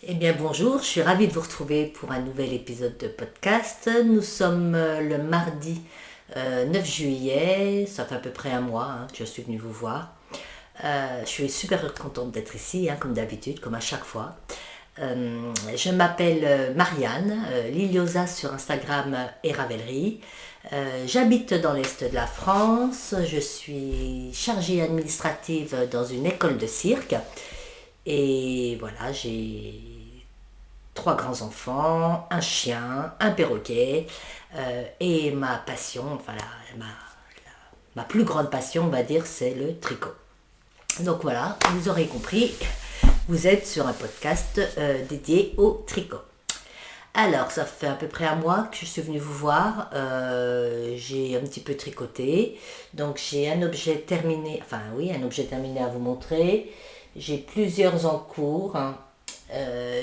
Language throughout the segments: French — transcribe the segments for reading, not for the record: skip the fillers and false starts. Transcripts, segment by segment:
Eh bien bonjour, je suis ravie de vous retrouver pour un nouvel épisode de podcast. Nous sommes le mardi 9 juillet, ça fait à peu près un mois que je suis venue vous voir. Je suis super contente d'être ici, comme d'habitude, comme à chaque fois. Je m'appelle Marianne, Liliosa sur Instagram et Ravelry. J'habite dans l'Est de la France, je suis chargée administrative dans une école de cirque. Et voilà, j'ai trois grands-enfants, un chien, un perroquet, et ma passion, ma plus grande passion, on va dire, c'est le tricot. Donc voilà, vous aurez compris, vous êtes sur un podcast dédié au tricot. Alors, ça fait à peu près un mois que je suis venue vous voir. J'ai un petit peu tricoté. Donc, j'ai un objet terminé, un objet terminé à vous montrer. J'ai plusieurs en cours.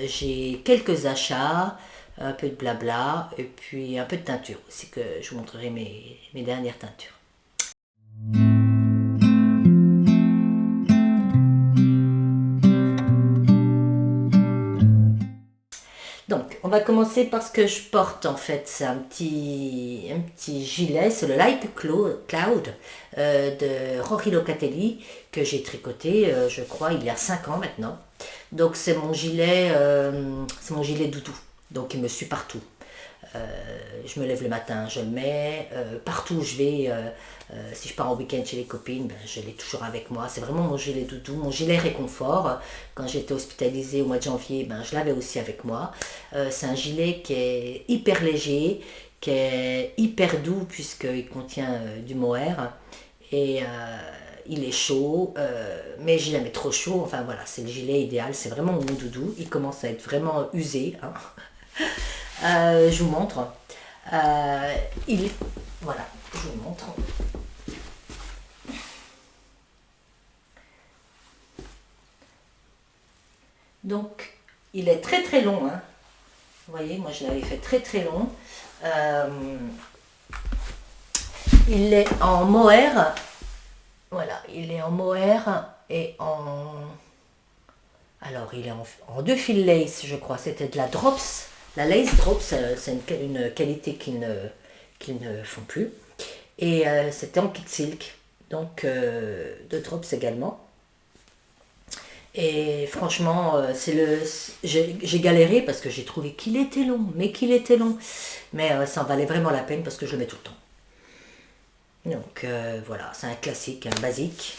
J'ai quelques achats, un peu de blabla, et puis un peu de teinture aussi, que je vous montrerai mes dernières teintures. Donc, on va commencer par ce que je porte en fait. C'est un petit gilet, c'est le Light Cloud de Rory Locatelli que j'ai tricoté, je crois, il y a 5 ans maintenant. Donc, c'est mon gilet doudou. Donc, il me suit partout. Je me lève le matin, je le mets. Partout où je vais, si je pars en week-end chez les copines, je l'ai toujours avec moi. C'est vraiment mon gilet doudou, mon gilet réconfort. Quand j'étais hospitalisée au mois de janvier, je l'avais aussi avec moi. C'est un gilet qui est hyper léger, qui est hyper doux puisqu'il contient du mohair. Et il est chaud, mais je l'aime trop chaud. Enfin voilà, c'est le gilet idéal, c'est vraiment mon doudou. Il commence à être vraiment usé. Je vous montre. Voilà, je vous montre. Donc, il est très très long. Vous voyez, moi je l'avais fait très très long. Il est en mohair. Voilà, il est en mohair et en... Alors, il est en deux fils lace, je crois. C'était de la drops. La lace drops, c'est une qualité qu'ils ne font plus. Et c'était en kit silk. Donc, de drops également. Et franchement, j'ai galéré parce que j'ai trouvé qu'il était long, mais qu'il était long. Mais ça en valait vraiment la peine parce que je le mets tout le temps. Donc voilà, c'est un classique, un basique.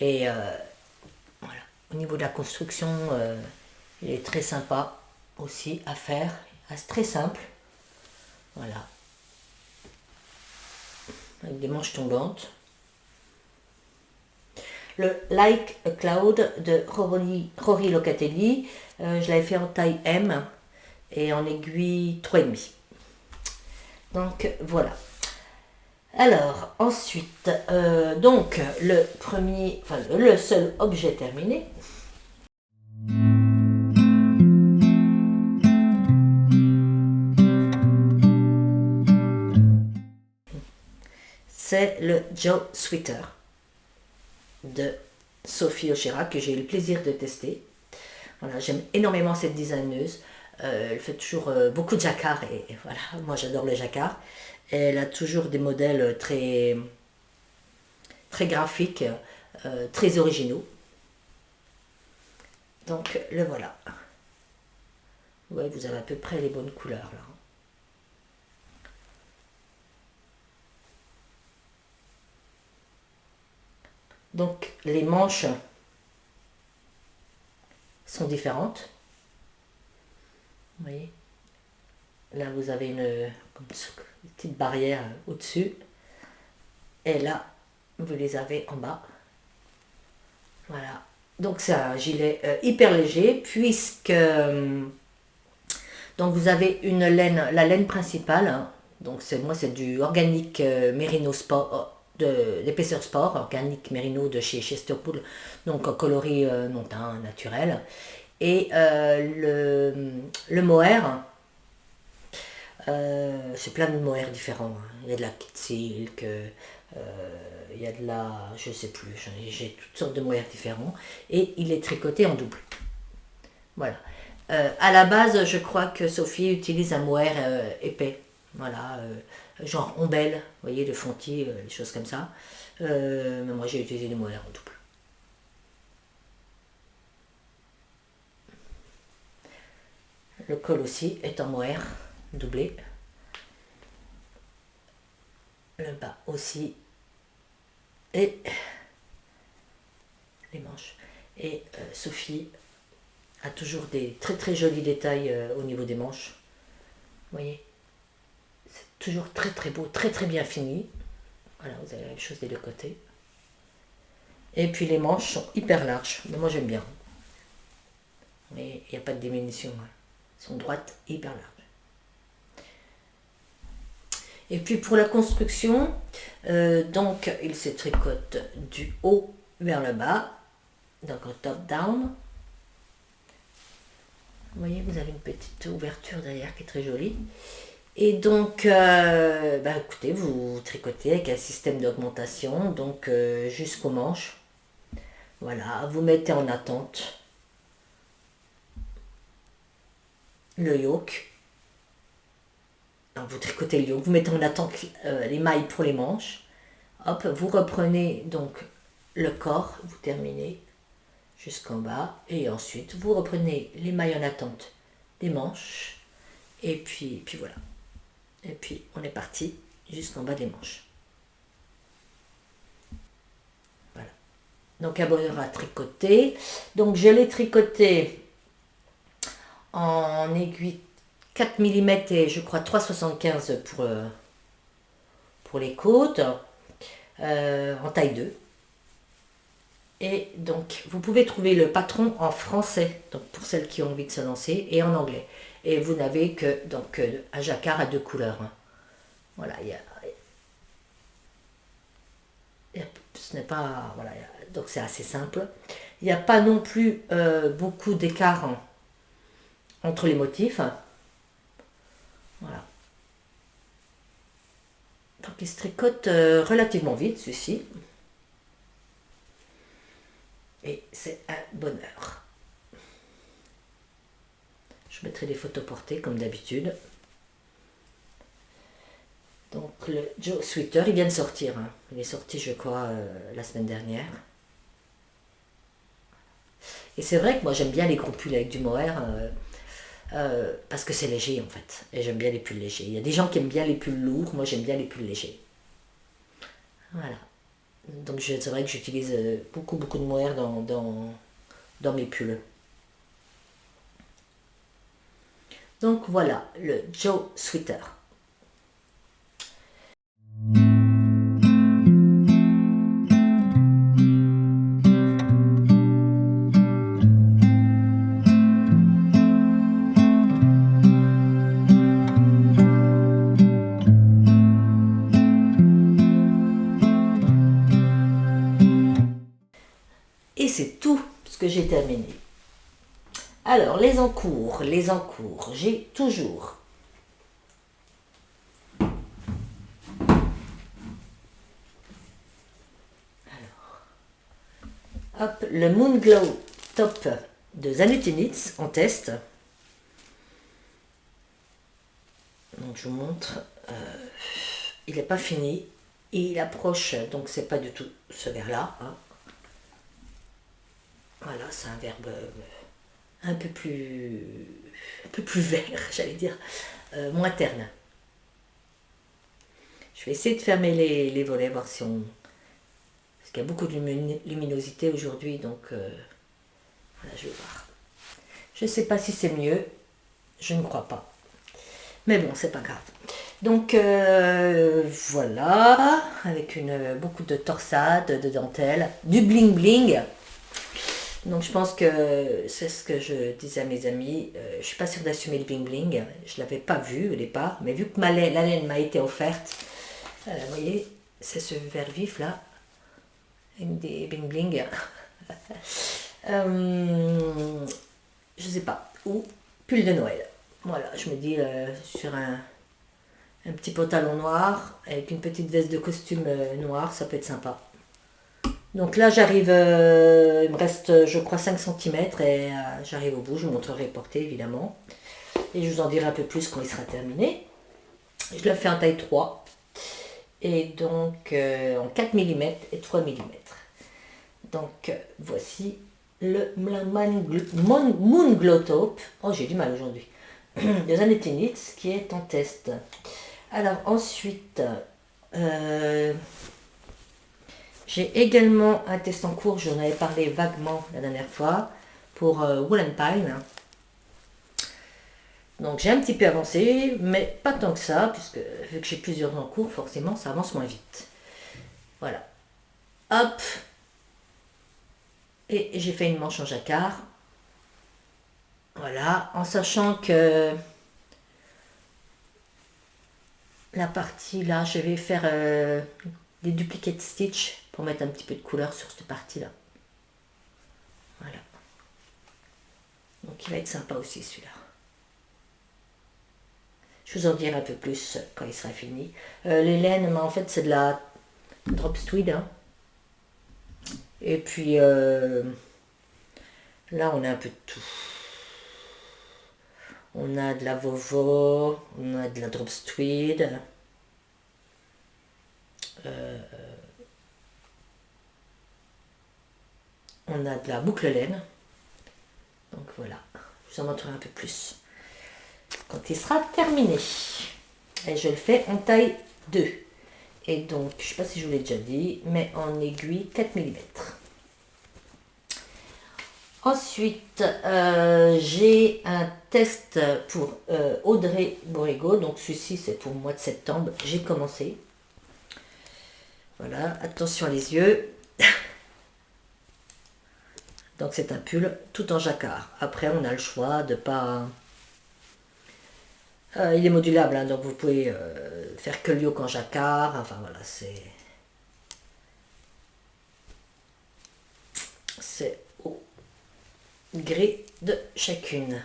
Et voilà, au niveau de la construction, il est très sympa aussi à faire. C'est très simple. Voilà. Avec des manches tombantes. Le Like a Cloud de Rory Locatelli, je l'avais fait en taille M et en aiguille 3,5. Donc voilà. Alors ensuite, donc le seul objet terminé, c'est le Joe Sweater de Sophie Oshera que j'ai eu le plaisir de tester. Voilà, j'aime énormément cette designeuse. Elle fait toujours beaucoup de jacquard et voilà, moi j'adore le jacquard. Elle a toujours des modèles très, très graphiques, très originaux. Donc le voilà. Ouais, vous avez à peu près les bonnes couleurs là. Donc les manches sont différentes. Vous voyez, là vous avez une petite barrière au-dessus. Et là, vous les avez en bas. Voilà. Donc c'est un gilet hyper léger puisque donc vous avez une laine, la laine principale. Donc c'est du organique Merino Sport d'épaisseur sport, organique Merino de chez Chesterpool, donc en coloris montain naturel. Et le mohair, c'est plein de mohair différents. Il y a de la kit silk, il y a de la, je sais plus, j'ai toutes sortes de mohair différents. Et il est tricoté en double. Voilà. À la base, je crois que Sophie utilise un mohair épais. Voilà, genre ombelle, vous voyez, le fontis, des choses comme ça. Mais moi, j'ai utilisé des mohair en double. Le col aussi est en mohair doublé. Le bas aussi. Et les manches. Et Sophie a toujours des très très jolis détails au niveau des manches. Vous voyez, c'est toujours très très beau, très très bien fini. Voilà, vous avez la même chose des deux côtés. Et puis les manches sont hyper larges. Mais moi j'aime bien. Mais il n'y a pas de diminution. Hein. Elles sont droites et hyper larges. Et puis pour la construction, donc il se tricote du haut vers le bas. Donc en top down. Vous voyez, vous avez une petite ouverture derrière qui est très jolie. Et donc, écoutez, vous tricotez avec un système d'augmentation, donc jusqu'aux manches. Voilà, vous mettez en attente le yoke. Alors, vous tricotez le yoke, vous mettez en attente les mailles pour les manches. Hop, vous reprenez donc le corps, vous terminez jusqu'en bas. Et ensuite, vous reprenez les mailles en attente des manches. Et puis voilà. Et puis, on est parti jusqu'en bas des manches. Voilà. Donc, un bonheur à tricoter. Donc, je l'ai tricoté en aiguille 4 mm et je crois 3,75 pour les côtes. En taille 2. Et donc, vous pouvez trouver le patron en français, donc pour celles qui ont envie de se lancer, et en anglais. Et vous n'avez que donc un jacquard à 2 couleurs. Hein. Voilà, ce n'est pas voilà, donc c'est assez simple. Il n'y a pas non plus beaucoup d'écart entre les motifs. Voilà. Donc il se tricote relativement vite, celui-ci. Et c'est un bonheur. Je mettrai des photos portées comme d'habitude. Donc le Joe Sweater, il vient de sortir. Hein. Il est sorti, je crois, la semaine dernière. Et c'est vrai que moi j'aime bien les gros pulls avec du mohair parce que c'est léger en fait. Et j'aime bien les pulls légers. Il y a des gens qui aiment bien les pulls lourds, moi j'aime bien les pulls légers. Voilà. Donc c'est vrai que j'utilise beaucoup de mohair dans mes pulls. Donc voilà, le Joe Sweater. Et c'est tout ce que j'ai terminé. Alors, les encours, j'ai toujours hop, le Moon Glow Top de Zanutinitz en test. Donc je vous montre, il n'est pas fini, il approche, donc c'est pas du tout ce vert là. Hein. Voilà, c'est un verbe un peu plus vert, j'allais dire, moins terne. Je vais essayer de fermer les volets, voir si on... Parce qu'il y a beaucoup de luminosité aujourd'hui, donc voilà, je vais voir. Je ne sais pas si c'est mieux, je ne crois pas. Mais bon, c'est pas grave. Donc voilà, avec beaucoup de torsade, de dentelle, du bling bling. Donc je pense que c'est ce que je disais à mes amis. Je suis pas sûre d'assumer le bling bling. Je l'avais pas vu au départ, mais vu que la laine m'a été offerte, vous voyez, c'est ce vert vif là, avec des bling bling. Je sais pas, ou pull de Noël. Voilà, je me dis sur un petit pantalon noir avec une petite veste de costume noir, ça peut être sympa. Donc là j'arrive, il me reste je crois 5 centimètres et j'arrive au bout, je vous montrerai le porté évidemment. Et je vous en dirai un peu plus quand il sera terminé. Je le fais en taille 3. Et donc en 4 mm et 3 mm. Donc voici le Moon Glow Taupe. Oh, j'ai du mal aujourd'hui. De Zanetinitz qui est en test. Alors ensuite, j'ai également un test en cours, j'en avais parlé vaguement la dernière fois, pour Wool Pine. Donc j'ai un petit peu avancé, mais pas tant que ça, puisque vu que j'ai plusieurs en cours, forcément ça avance moins vite. Voilà. Hop. Et j'ai fait une manche en jacquard. Voilà, en sachant que la partie là, je vais faire des duplicate stitch pour mettre un petit peu de couleur sur cette partie là. Voilà. Donc il va être sympa aussi celui-là. Je vous en dirai un peu plus quand il sera fini. Les laines, en fait c'est de la drop tweed. Hein. Et puis là on a un peu de tout. On a de la Vovo, on a de la drop tweed. On a de la boucle laine. Donc voilà, je vous en montrerai un peu plus quand il sera terminé. Et je le fais en taille 2. Et donc, je ne sais pas si je vous l'ai déjà dit, mais en aiguille 4 mm. Ensuite, j'ai un test pour Audrey Borrego. Donc celui-ci, c'est pour le mois de septembre. J'ai commencé. Voilà, attention les yeux. Donc c'est un pull tout en jacquard. Après, on a le choix de pas... il est modulable, hein, donc vous pouvez faire que le yoke en jacquard. Enfin voilà, c'est au gré de chacune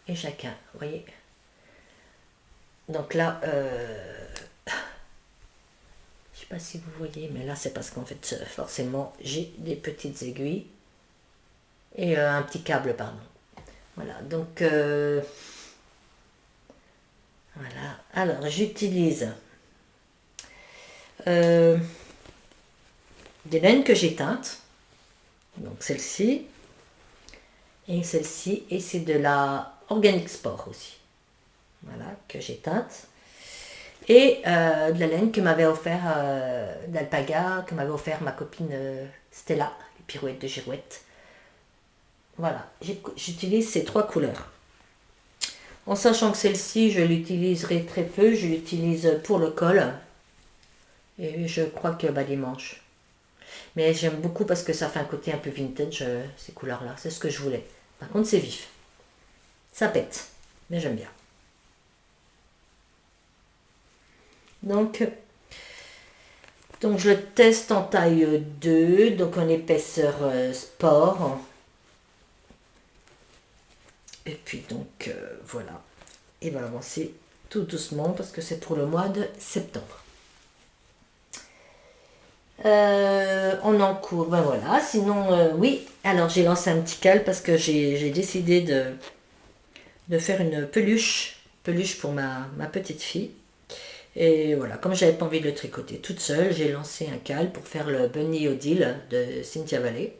et chacun, vous voyez. Donc là, je sais pas si vous voyez, mais là c'est parce qu'en fait forcément j'ai des petites aiguilles et un petit câble, pardon. Voilà, donc voilà. Alors j'utilise des laines que j'ai teintes, donc celle-ci et celle-ci, et c'est de la Organic Sport aussi, voilà, que j'ai teinte. Et de la laine que m'avait offert d'alpaga, que m'avait offert ma copine Stella, les pirouettes de Girouette. Voilà, j'utilise ces 3 couleurs. En sachant que celle-ci, je l'utiliserai très peu, je l'utilise pour le col. Et je crois que les manches. Mais j'aime beaucoup parce que ça fait un côté un peu vintage, ces couleurs-là. C'est ce que je voulais. Par contre, c'est vif. Ça pète, mais j'aime bien. Donc je le teste en taille 2, donc en épaisseur sport. Et puis donc voilà. Il va avancer tout doucement parce que c'est pour le mois de septembre. On en cours, ben voilà. Sinon, oui, alors j'ai lancé un petit cal parce que j'ai décidé de faire une peluche pour ma petite fille. Et voilà, comme j'avais pas envie de le tricoter toute seule, j'ai lancé un cal pour faire le Bunny Odile de Cynthia Vallée.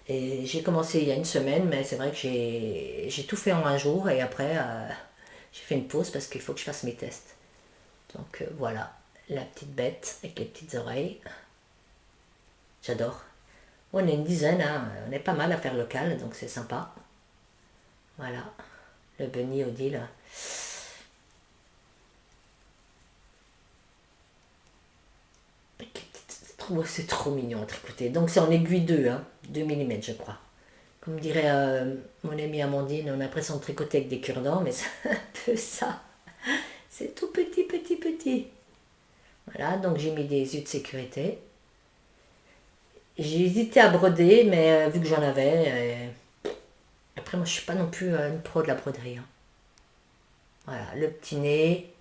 Et j'ai commencé il y a une semaine, mais c'est vrai que j'ai tout fait en un jour et après j'ai fait une pause parce qu'il faut que je fasse mes tests. Donc voilà, la petite bête avec les petites oreilles. J'adore. On est une dizaine, hein. On est pas mal à faire le cal, donc c'est sympa. Voilà, le Bunny Odile. C'est trop mignon à tricoter. Donc c'est en aiguille 2, hein, 2 mm je crois. Comme dirait mon amie Amandine, on a l'impression de tricoter avec des cure-dents, mais c'est un peu ça. C'est tout petit, petit, petit. Voilà, donc j'ai mis des yeux de sécurité. J'ai hésité à broder, mais vu que j'en avais... Après, moi, je suis pas non plus une pro de la broderie. Hein. Voilà, le petit nez.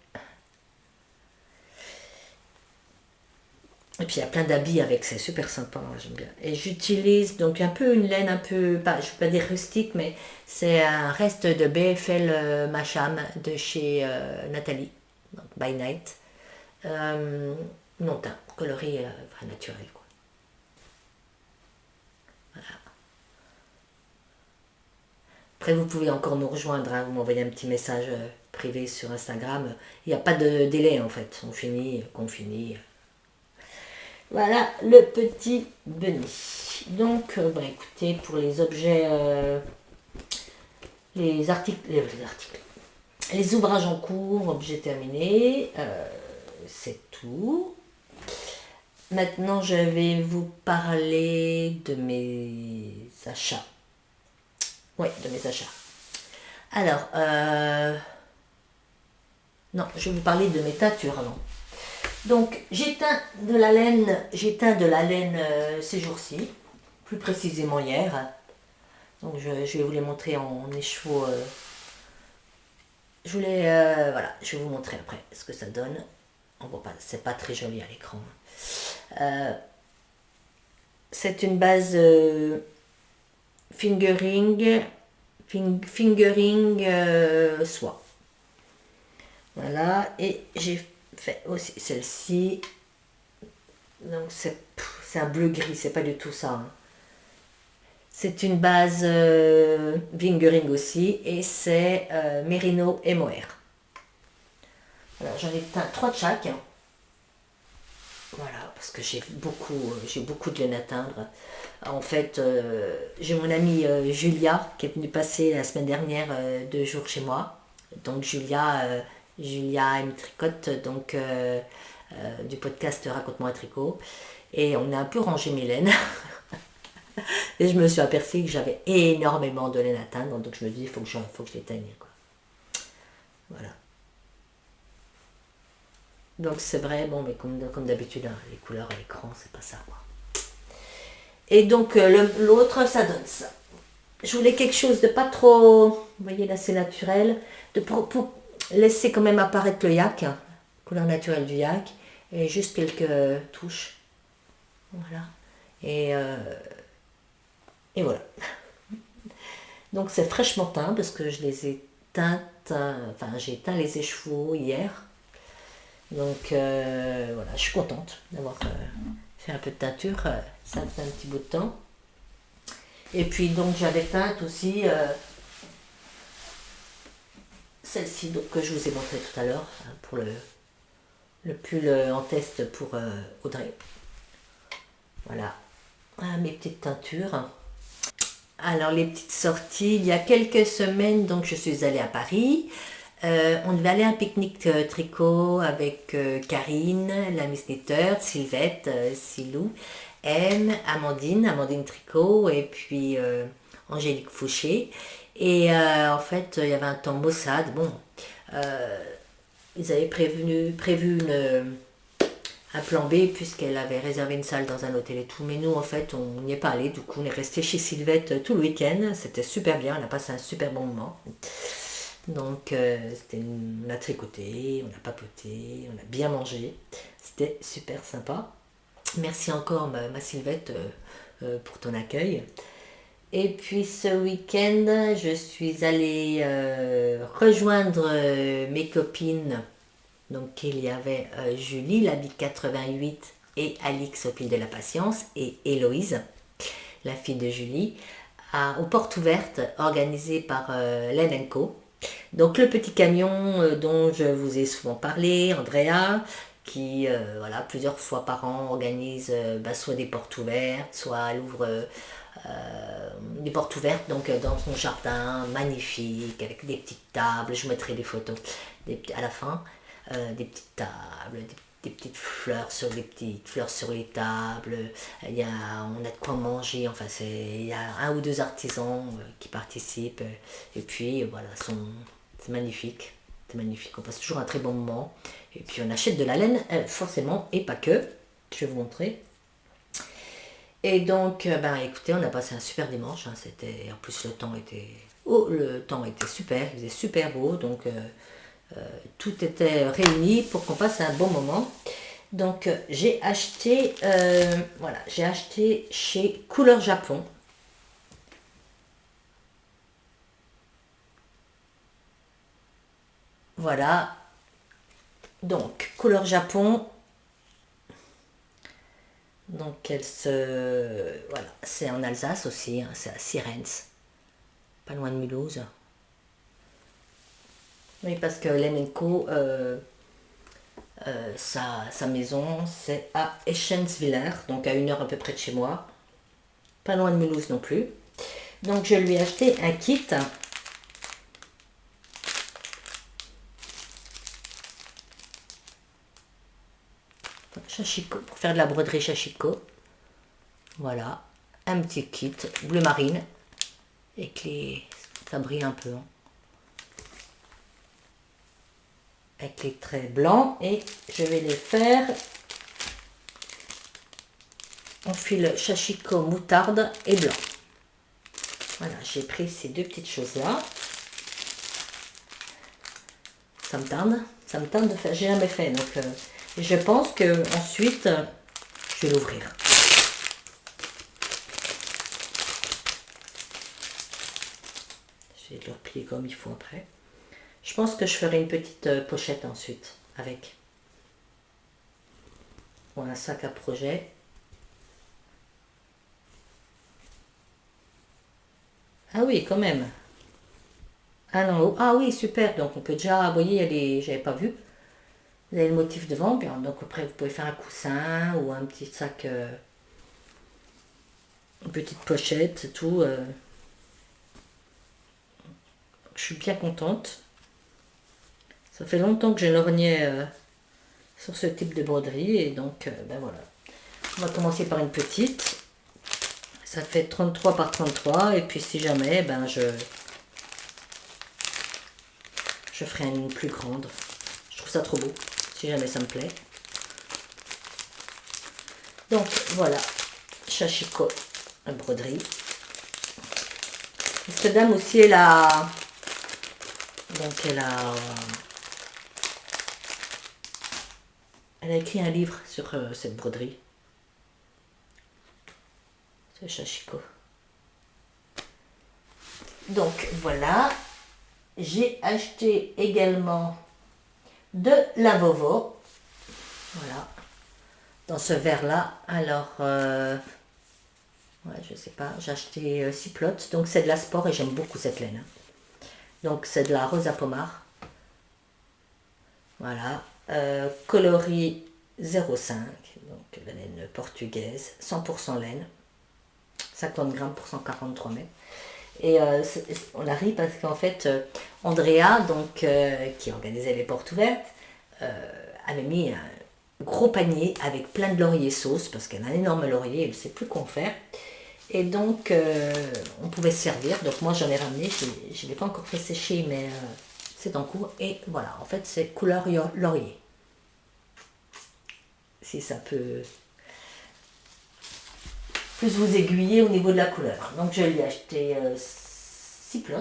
Et puis il y a plein d'habits avec, c'est super sympa, moi j'aime bien. Et j'utilise donc un peu une laine un peu, pas, je ne vais pas dire rustique, mais c'est un reste de BFL Macham de chez Nathalie, donc By Night. Euh, non, teint, coloris vrai naturel, quoi. Après, vous pouvez encore nous rejoindre, hein, vous m'envoyez un petit message privé sur Instagram. Il n'y a pas de délai en fait, on finit, qu'on finit. Voilà le petit Benny. Donc, bah, écoutez, pour les objets, les ouvrages en cours, objets terminés, c'est tout. Maintenant, je vais vous parler de mes achats. Oui, de mes achats. Alors, non, je vais vous parler de mes teintures avant. Donc, j'éteins de la laine ces jours-ci, plus précisément hier. Donc, je vais vous les montrer en écheveau. Voilà, je vais vous montrer après ce que ça donne. On voit pas, c'est pas très joli à l'écran. C'est une base fingering soie. Voilà, et j'ai fait aussi celle-ci. Donc c'est un bleu gris, c'est pas du tout ça, hein. C'est une base fingering aussi, et c'est Merino et Mohair. Voilà, j'en ai teint 3 de chaque. Voilà, parce que j'ai beaucoup de laine à teindre. En fait, j'ai mon amie Julia qui est venue passer la semaine dernière 2 jours chez moi. Donc Julia elle me tricote donc du podcast Raconte-moi un tricot. Et on a un peu rangé mes laines. Et je me suis aperçue que j'avais énormément de laine à teindre. Donc je me dis, il faut que je les teigne, quoi. Voilà. Donc c'est vrai, bon, mais comme d'habitude, hein, les couleurs à l'écran, c'est pas ça, quoi. Et donc l'autre, ça donne ça. Je voulais quelque chose de pas trop, vous voyez là c'est naturel, pour laisser quand même apparaître le yak, hein, couleur naturelle du yak, et juste quelques touches. Voilà. Et voilà. Donc c'est fraîchement teint parce que je les ai teintes, enfin j'ai teint les écheveaux hier. Donc voilà, je suis contente d'avoir fait un peu de teinture, ça fait un petit bout de temps. Et puis donc j'avais teinte aussi celle-ci que je vous ai montré tout à l'heure, hein, pour le pull en test pour Audrey. Voilà. Ah, mes petites teintures. Alors les petites sorties, il y a quelques semaines, donc je suis allée à Paris. On devait aller à un pique-nique tricot avec Karine, la Miss Knitter, Sylvette, Silou, Amandine Tricot, et puis Angélique Fouché. Et en fait, il y avait un temps maussade. Bon, ils avaient prévu un plan B puisqu'elle avait réservé une salle dans un hôtel et tout. Mais nous, en fait, on n'y est pas allé. Du coup, on est resté chez Sylvette tout le week-end. C'était super bien. On a passé un super bon moment. Donc, on a tricoté, on a papoté, on a bien mangé. C'était super sympa. Merci encore, ma Sylvette, pour ton accueil. Et puis ce week-end, je suis allée rejoindre mes copines. Donc il y avait Julie, la Big 88, et Alix au Pile de la Patience, et Héloïse, la fille de Julie, aux portes ouvertes organisées par Len & Co. Donc le petit camion dont je vous ai souvent parlé, Andrea, qui voilà, plusieurs fois par an organise soit des portes ouvertes, soit elle ouvre des portes ouvertes donc dans son jardin magnifique avec des petites tables. Je vous mettrai des photos à la fin, des petites tables, des petites fleurs sur les tables. On a de quoi manger, enfin il y a un ou deux artisans qui participent, et puis voilà, c'est magnifique. C'est magnifique, on passe toujours un très bon moment. Et puis on achète de la laine, forcément, et pas que. Je vais vous montrer. Et donc, écoutez, on a passé un super dimanche. Hein, en plus, le temps était super, il faisait super beau. Donc, tout était réuni pour qu'on passe un bon moment. Donc j'ai acheté, voilà, j'ai acheté chez Couleur Japon. Voilà, donc Couleur Japon. Donc elle se, voilà, c'est en Alsace aussi, hein, c'est à Sierentz, pas loin de Mulhouse. Oui, parce que Lemenko, sa maison, c'est à Eschentzwiller, donc à 1 heure à peu près de chez moi. Pas loin de Mulhouse non plus. Donc je lui ai acheté un kit. Shashiko, pour faire de la broderie Shashiko. Voilà. Un petit kit bleu marine. Et que ça brille un peu. Hein. Avec les traits blancs. Et je vais les faire en fil Shashiko moutarde et blanc. Voilà, j'ai pris ces deux petites choses-là. Ça me tarde de faire, j'ai jamais fait. Donc, je pense que ensuite, je vais l'ouvrir. Je vais le replier comme il faut après. Je pense que je ferai une petite pochette ensuite avec. Ou un sac à projet. Ah oui, quand même. Ah non, ah oui, super. Donc on peut déjà, vous voyez, j'avais pas vu. Vous avez le motif devant, bien. Donc après vous pouvez faire un coussin ou un petit sac, une petite pochette, et tout. Je suis bien contente. Ça fait longtemps que j'ai lorgné sur ce type de broderie et donc ben voilà. On va commencer par une petite. Ça fait 33 par 33 et puis si jamais, ben je ferai une plus grande. Je trouve ça trop beau, si jamais ça me plaît. Donc voilà, Shashiko broderie. Et cette dame aussi, elle a écrit un livre sur cette broderie. C'est Shashiko. Donc voilà, j'ai acheté également de la Vovo. Voilà, dans ce verre là. Alors, ouais, je sais pas, j'ai acheté 6 plots. Donc c'est de la sport et j'aime beaucoup cette laine. Donc c'est de la Rosa Pomar. Voilà, coloris 0,5, donc la laine portugaise, 100% laine, 50 grammes pour 143 mètres. Et on a ri parce qu'en fait, Andrea, donc, qui organisait les portes ouvertes, avait mis un gros panier avec plein de lauriers sauce, parce qu'elle a un énorme laurier, elle ne sait plus quoi en faire. Et donc, on pouvait se servir. Donc moi, j'en ai ramené, je ne l'ai pas encore fait sécher, mais c'est en cours. Et voilà, en fait, c'est couleur laurier. Si ça peut plus vous aiguiller au niveau de la couleur. Donc je lui ai acheté 6 plots.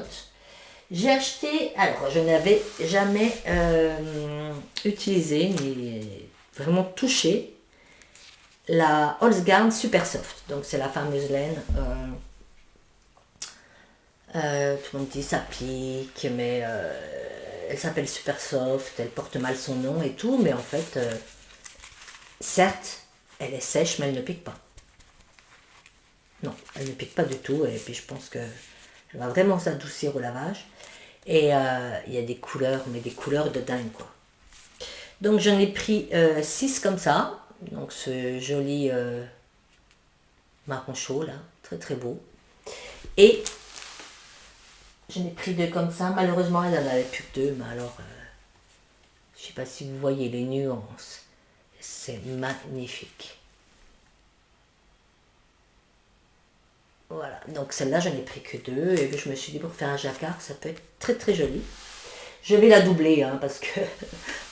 J'ai acheté, alors je n'avais jamais utilisé, mais vraiment touché, la Holzgarn Super Soft. Donc c'est la fameuse laine. Tout le monde dit ça pique, mais elle s'appelle Super Soft, elle porte mal son nom et tout, mais en fait, certes, elle est sèche, mais elle ne pique pas. Non, elle ne pique pas du tout, et puis je pense que elle va vraiment s'adoucir au lavage. Et il y a des couleurs, mais des couleurs de dingue, quoi. Donc j'en ai pris 6 comme ça, donc ce joli marron chaud là, très très beau. Et j'en ai pris 2 comme ça, malheureusement elle n'en avait plus que 2, mais alors je sais pas si vous voyez les nuances, c'est magnifique. Voilà, donc celle-là j'en ai pris que 2 et je me suis dit pour faire un jacquard ça peut être très très joli. Je vais la doubler hein, parce que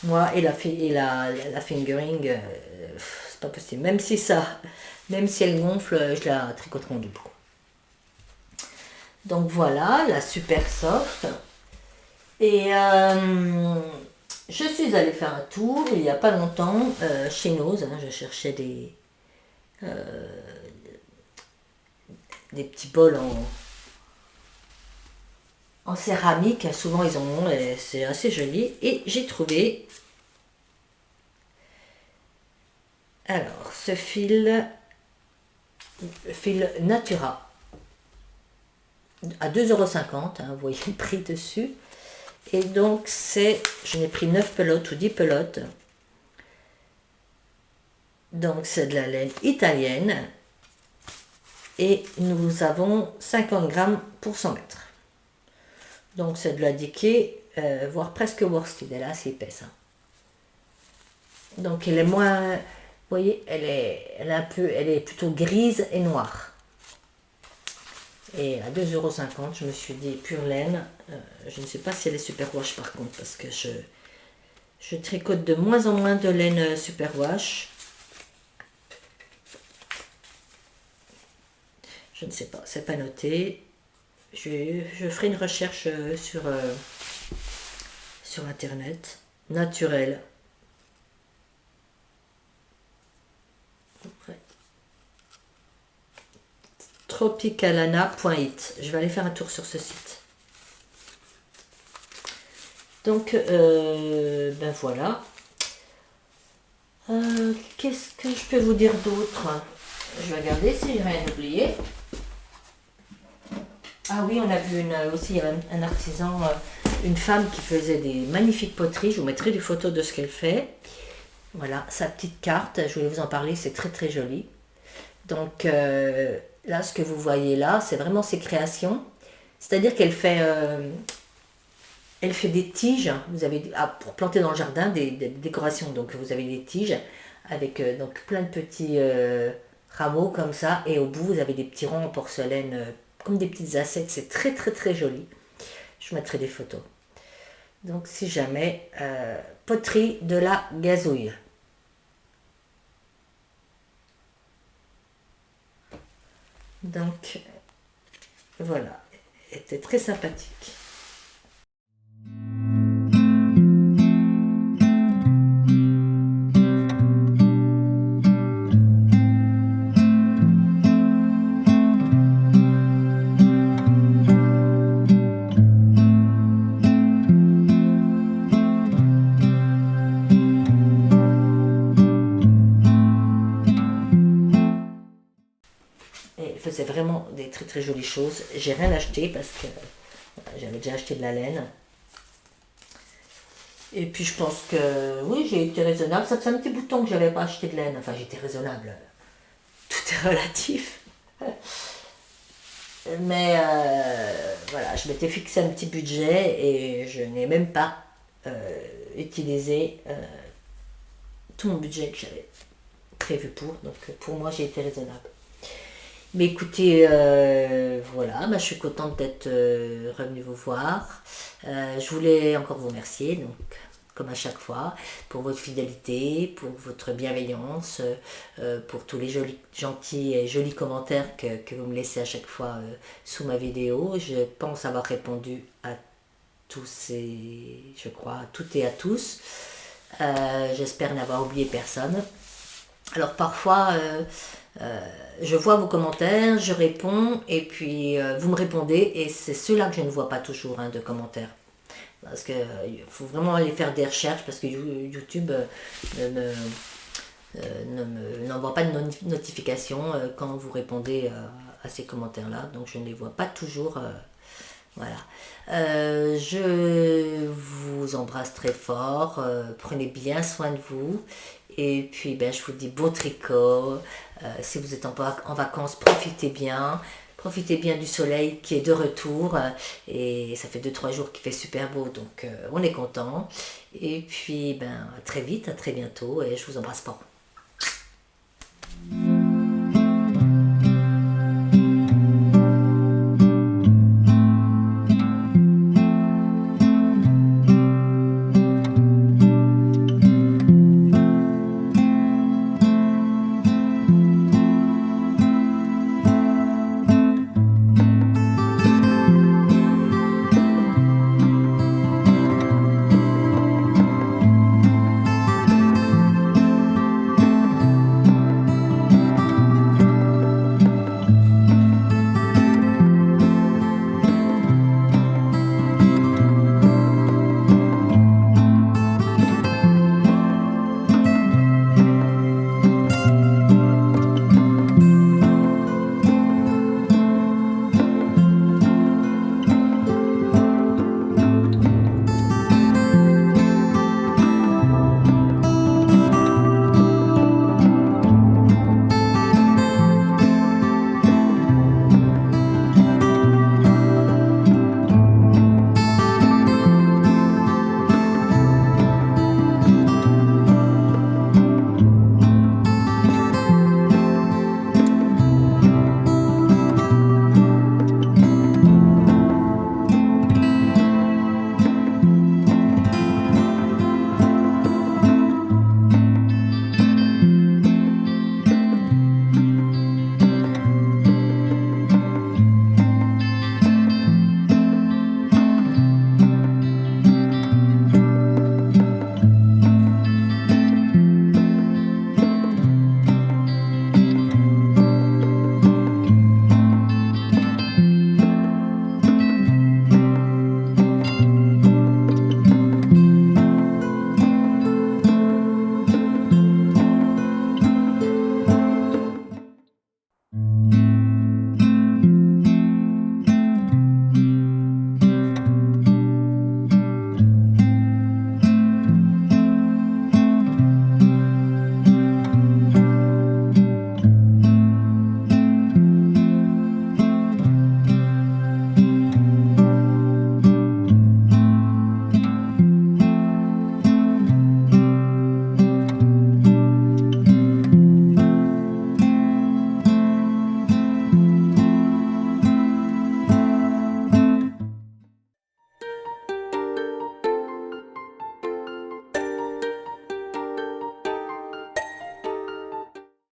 moi et la fingering c'est pas possible. Même si elle gonfle, je la tricoterai en double. Donc voilà, la super soft. Et Je suis allée faire un tour il n'y a pas longtemps chez Nose. Je cherchais des petits bols en céramique. Souvent ils en ont et c'est assez joli. Et j'ai trouvé alors ce fil Natura à 2,50 €, vous voyez le prix dessus. Et donc je n'ai pris 9 pelotes ou 10 pelotes. Donc c'est de la laine italienne. Et nous avons 50 grammes pour 100 mètres. Donc c'est de la Dickie, voire presque worsted, elle est assez épaisse. Donc elle est moins, vous voyez, elle est plutôt grise et noire. Et à 2,50 €, je me suis dit pure laine. Je ne sais pas si elle est superwash par contre, parce que je tricote de moins en moins de laine superwash. Je ne sais pas, c'est pas noté. Je ferai une recherche sur internet. Naturel. Tropicalana.it. Je vais aller faire un tour sur ce site. Donc, ben voilà. Qu'est-ce que je peux vous dire d'autre? Je vais regarder si j'ai rien oublié. Ah oui, on a vu aussi un artisan, une femme qui faisait des magnifiques poteries. Je vous mettrai des photos de ce qu'elle fait. Voilà, sa petite carte, je voulais vous en parler, c'est très très joli. Donc là, ce que vous voyez là, c'est vraiment ses créations. C'est-à-dire qu'elle fait, elle fait des tiges. Vous avez pour planter dans le jardin des décorations. Donc vous avez des tiges avec donc plein de petits rameaux comme ça. Et au bout, vous avez des petits ronds en porcelaine comme des petites assiettes. C'est très très très joli. Je vous mettrai des photos. Donc si jamais, poterie de la gazouille. Donc voilà, était très sympathique. Et il faisait vraiment des très très jolies choses. J'ai rien acheté parce que j'avais déjà acheté de la laine. Et puis je pense que oui, j'ai été raisonnable. Ça fait un petit bout de temps que j'avais pas acheté de laine. Enfin, j'étais raisonnable. Tout est relatif. Mais voilà, je m'étais fixé un petit budget et je n'ai même pas utilisé tout mon budget que j'avais prévu pour. Donc pour moi, j'ai été raisonnable. Mais écoutez, voilà, je suis contente d'être revenue vous voir. Je voulais encore vous remercier, donc, comme à chaque fois, pour votre fidélité, pour votre bienveillance, pour tous les gentils et jolis commentaires que vous me laissez à chaque fois sous ma vidéo. Je pense avoir répondu à tous et, je crois, à toutes et à tous. J'espère n'avoir oublié personne. Alors parfois, je vois vos commentaires, je réponds et puis vous me répondez et c'est ceux-là que je ne vois pas toujours de commentaires. Parce qu'il faut vraiment aller faire des recherches parce que YouTube n'envoie pas de notification quand vous répondez à ces commentaires-là. Donc je ne les vois pas toujours. Voilà. Je vous embrasse très fort. Prenez bien soin de vous. Et puis je vous dis bon tricot. Si vous êtes en vacances, profitez bien. Profitez bien du soleil qui est de retour. Et ça fait 2-3 jours qu'il fait super beau. Donc on est content. Et puis à très vite, à très bientôt. Et je vous embrasse fort.